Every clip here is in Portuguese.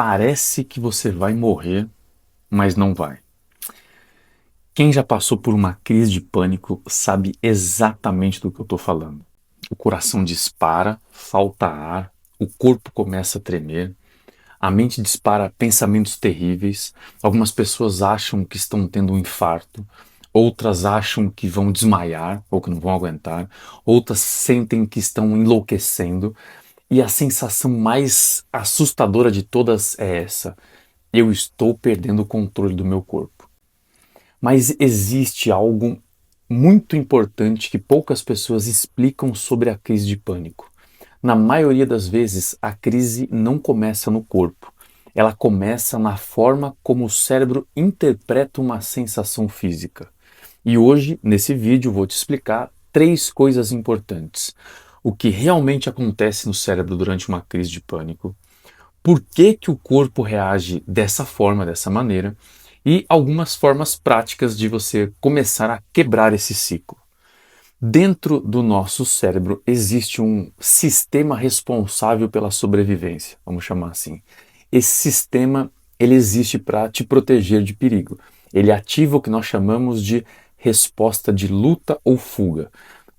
Parece que você vai morrer, mas não vai. Quem já passou por uma crise de pânico sabe exatamente do que eu estou falando. O coração dispara, falta ar, o corpo começa a tremer, a mente dispara pensamentos terríveis. Algumas pessoas acham que estão tendo um infarto, outras acham que vão desmaiar ou que não vão aguentar, outras sentem que estão enlouquecendo. E a sensação mais assustadora de todas é essa: eu estou perdendo o controle do meu corpo. Mas existe algo muito importante que poucas pessoas explicam sobre a crise de pânico. Na maioria das vezes, a crise não começa no corpo. Ela começa na forma como o cérebro interpreta uma sensação física. E hoje, nesse vídeo, vou te explicar três coisas importantes: o que realmente acontece no cérebro durante uma crise de pânico, por que que o corpo reage dessa forma, dessa maneira, e algumas formas práticas de você começar a quebrar esse ciclo. Dentro do nosso cérebro existe um sistema responsável pela sobrevivência, vamos chamar assim. Esse sistema, ele existe para te proteger de perigo. Ele ativa o que nós chamamos de resposta de luta ou fuga.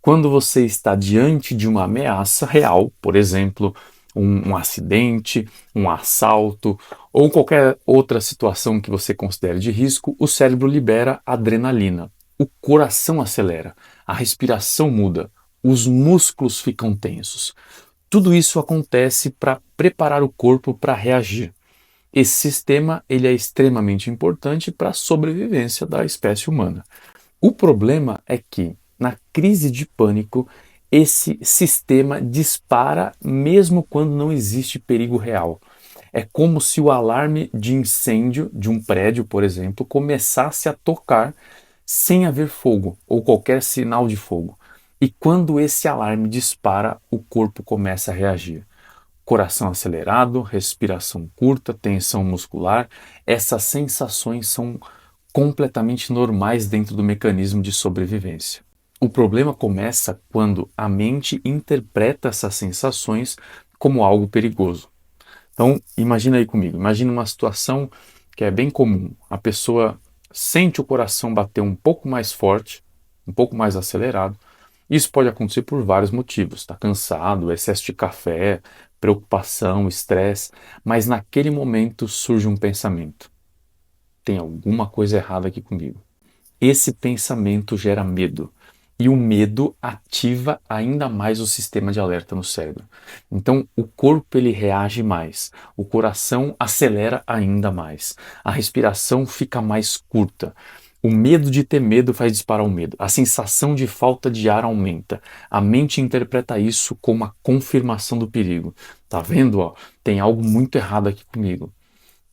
Quando você está diante de uma ameaça real, por exemplo, um acidente, um assalto ou qualquer outra situação que você considere de risco, o cérebro libera adrenalina, o coração acelera, a respiração muda, os músculos ficam tensos. Tudo isso acontece para preparar o corpo para reagir. Esse sistema ele é extremamente importante para a sobrevivência da espécie humana. O problema é que, na crise de pânico, esse sistema dispara mesmo quando não existe perigo real. É como se o alarme de incêndio de um prédio, por exemplo, começasse a tocar sem haver fogo ou qualquer sinal de fogo. E quando esse alarme dispara, o corpo começa a reagir. Coração acelerado, respiração curta, tensão muscular, essas sensações são completamente normais dentro do mecanismo de sobrevivência. O problema começa quando a mente interpreta essas sensações como algo perigoso. Então, imagina aí comigo, imagina uma situação que é bem comum. A pessoa sente o coração bater um pouco mais forte, um pouco mais acelerado. Isso pode acontecer por vários motivos. Está cansado, excesso de café, preocupação, estresse, mas naquele momento surge um pensamento: tem alguma coisa errada aqui comigo. Esse pensamento gera medo. E o medo ativa ainda mais o sistema de alerta no cérebro. Então, o corpo ele reage mais, o coração acelera ainda mais, a respiração fica mais curta. O medo de ter medo faz disparar o medo. A sensação de falta de ar aumenta. A mente interpreta isso como a confirmação do perigo. Tá vendo, ó? Tem algo muito errado aqui comigo.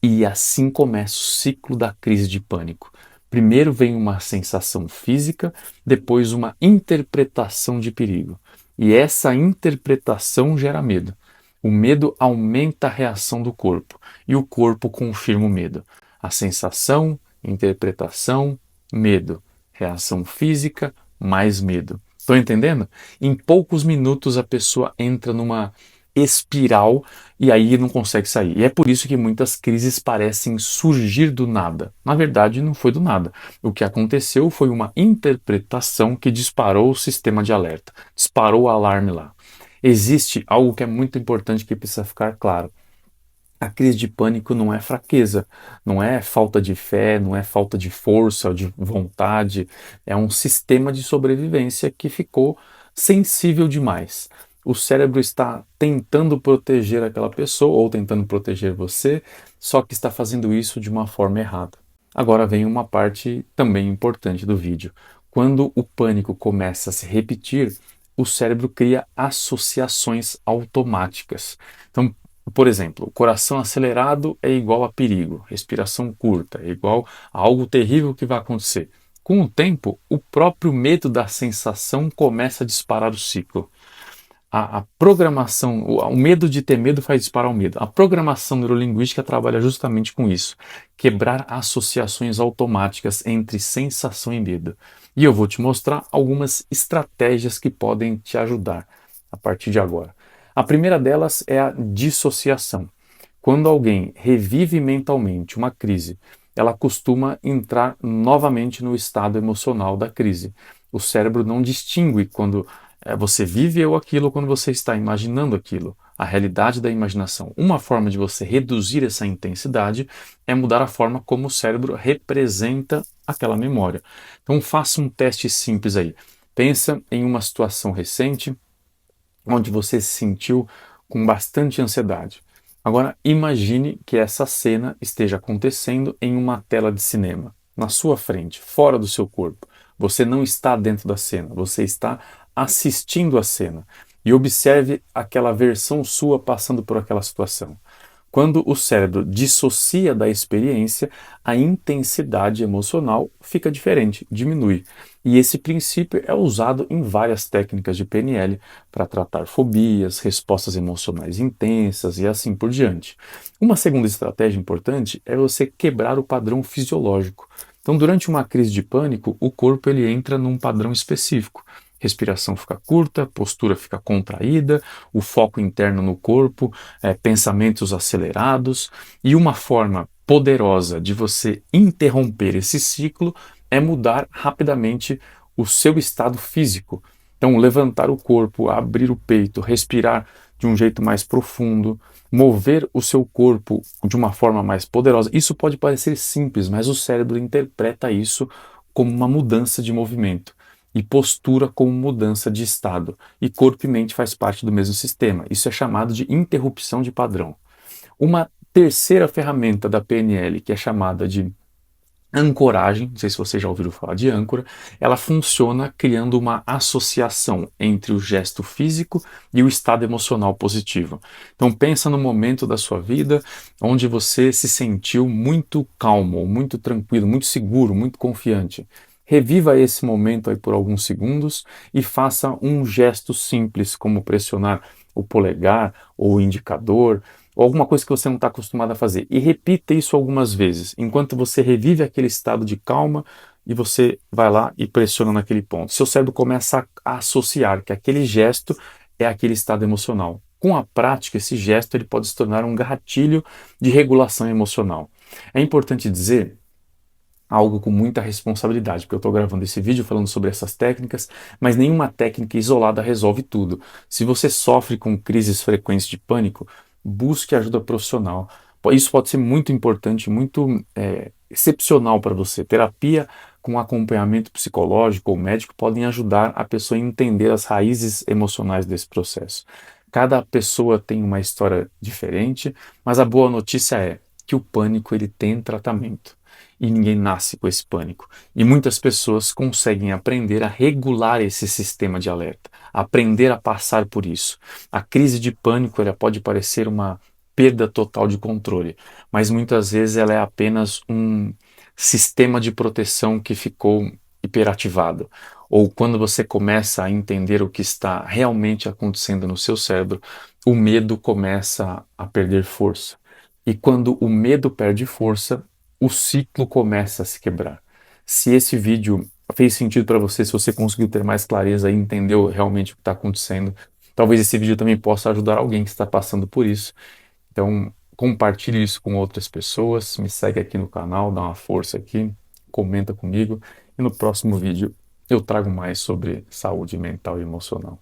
E assim começa o ciclo da crise de pânico. Primeiro vem uma sensação física, depois uma interpretação de perigo. E essa interpretação gera medo. O medo aumenta a reação do corpo e o corpo confirma o medo. A sensação, interpretação, medo. Reação física, mais medo. Estão entendendo? Em poucos minutos a pessoa entra numa espiral e aí não consegue sair. E é por isso que muitas crises parecem surgir do nada. Na verdade, não foi do nada. O que aconteceu foi uma interpretação que disparou o sistema de alerta, disparou o alarme lá. Existe algo que é muito importante que precisa ficar claro. A crise de pânico não é fraqueza, não é falta de fé, não é falta de força, de vontade. É um sistema de sobrevivência que ficou sensível demais. O cérebro está tentando proteger aquela pessoa ou tentando proteger você, só que está fazendo isso de uma forma errada. Agora vem uma parte também importante do vídeo. Quando o pânico começa a se repetir, o cérebro cria associações automáticas. Então, por exemplo, coração acelerado é igual a perigo, respiração curta é igual a algo terrível que vai acontecer. Com o tempo, o próprio medo da sensação começa a disparar o ciclo. A programação, o medo de ter medo faz disparar o medo. A programação neurolinguística trabalha justamente com isso, quebrar associações automáticas entre sensação e medo. E eu vou te mostrar algumas estratégias que podem te ajudar a partir de agora. A primeira delas é a dissociação. Quando alguém revive mentalmente uma crise, ela costuma entrar novamente no estado emocional da crise. O cérebro não distingue quando você viveu aquilo ou quando você está imaginando aquilo. A realidade da imaginação. Uma forma de você reduzir essa intensidade é mudar a forma como o cérebro representa aquela memória. Então faça um teste simples aí. Pensa em uma situação recente onde você se sentiu com bastante ansiedade. Agora, imagine que essa cena esteja acontecendo em uma tela de cinema, na sua frente, fora do seu corpo. Você não está dentro da cena, você está assistindo a cena. E observe aquela versão sua passando por aquela situação. Quando o cérebro dissocia da experiência, a intensidade emocional fica diferente, diminui. E esse princípio é usado em várias técnicas de PNL para tratar fobias, respostas emocionais intensas e assim por diante. Uma segunda estratégia importante é você quebrar o padrão fisiológico. Então, durante uma crise de pânico, o corpo ele entra num padrão específico. Respiração fica curta, postura fica contraída, o foco interno no corpo, pensamentos acelerados, e uma forma poderosa de você interromper esse ciclo é mudar rapidamente o seu estado físico. Então, levantar o corpo, abrir o peito, respirar de um jeito mais profundo, mover o seu corpo de uma forma mais poderosa. Isso pode parecer simples, mas o cérebro interpreta isso como uma mudança de movimento e postura como mudança de estado. E corpo e mente faz parte do mesmo sistema. Isso é chamado de interrupção de padrão. Uma terceira ferramenta da PNL, que é chamada de ancoragem, não sei se vocês já ouviram falar de âncora, ela funciona criando uma associação entre o gesto físico e o estado emocional positivo. Então pensa no momento da sua vida onde você se sentiu muito calmo, muito tranquilo, muito seguro, muito confiante. Reviva esse momento aí por alguns segundos e faça um gesto simples, como pressionar o polegar ou o indicador, ou alguma coisa que você não está acostumado a fazer. E repita isso algumas vezes, enquanto você revive aquele estado de calma e você vai lá e pressiona naquele ponto. Seu cérebro começa a associar que aquele gesto é aquele estado emocional. Com a prática, esse gesto ele pode se tornar um gatilho de regulação emocional. É importante dizer algo com muita responsabilidade, porque eu estou gravando esse vídeo falando sobre essas técnicas, mas nenhuma técnica isolada resolve tudo. Se você sofre com crises frequentes de pânico, busque ajuda profissional. Isso pode ser muito importante, muito excepcional para você. Terapia com acompanhamento psicológico ou médico podem ajudar a pessoa a entender as raízes emocionais desse processo. Cada pessoa tem uma história diferente, mas a boa notícia é que o pânico ele tem tratamento e ninguém nasce com esse pânico. E muitas pessoas conseguem aprender a regular esse sistema de alerta, aprender a passar por isso. A crise de pânico ela pode parecer uma perda total de controle, mas muitas vezes ela é apenas um sistema de proteção que ficou hiperativado. Ou quando você começa a entender o que está realmente acontecendo no seu cérebro, o medo começa a perder força. E quando o medo perde força, o ciclo começa a se quebrar. Se esse vídeo fez sentido para você, se você conseguiu ter mais clareza e entendeu realmente o que está acontecendo, talvez esse vídeo também possa ajudar alguém que está passando por isso. Então, compartilhe isso com outras pessoas, me segue aqui no canal, dá uma força aqui, comenta comigo e no próximo vídeo eu trago mais sobre saúde mental e emocional.